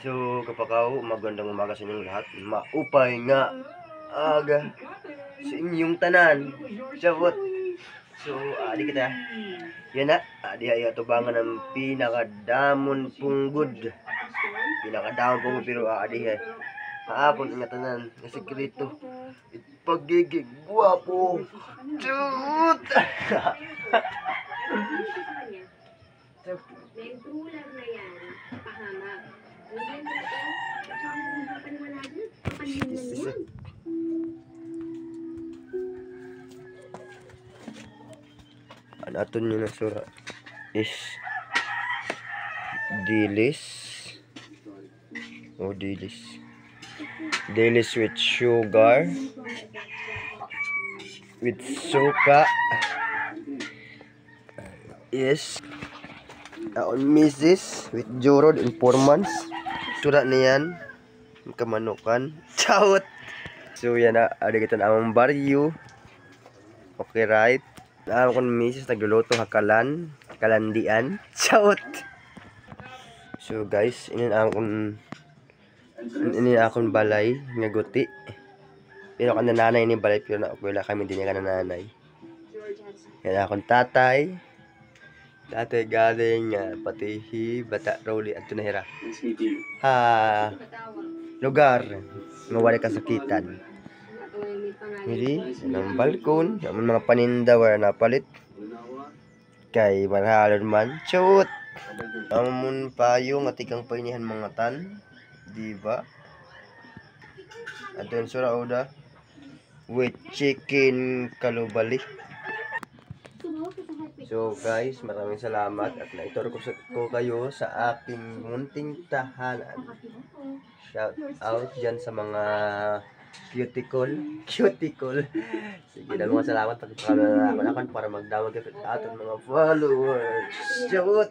So, kapakaw, magandang umaga sa inyong lahat. Maupay nga aga sa inyong tanan. Chabot. So, adi kita. Yan na. Adi ay atubangan ng pinakadamon punggod. Pinakadamon punggod pero adi ay. Haapon ang tanan. Nga sekreto. Pagiging guwapo. Chut! May ulam na yan, pahamak. Ang aton nyo na sura is dilis. Oh, dilis. Dilis with sugar. With suka. Yes. On Mrs. with Jorod in 4 months. Sura na yan. Kamanukan. Chawot. So yan na. Ada kita na amang baryo. Okay, right. Naam kon Mrs. nagluluto hakalan. Kalandian. Chawot. So guys, ini akong balay. Ngaguti. Pero kan nanay ni balay. Pero wala kami din ka nanay. Yan akong tatay. Tatay galing Patihi, Bata Rowley at Tunahira. Lugar nga wala kasakitan. Hindi, ng balkon, ang mga paninda wala napalit. Kay marhalon man, chut! Amun payo nga tikang painihan mga tan, di ba? At yun sura oda with chicken kalubali. So guys, maraming salamat at naituro ko kayo sa aking munting tahanan. Shout out dyan sa mga cuticle. Sige, dalawang salamat pagkakaroon na ako para magdawag kayo sa ating mga followers. Shout!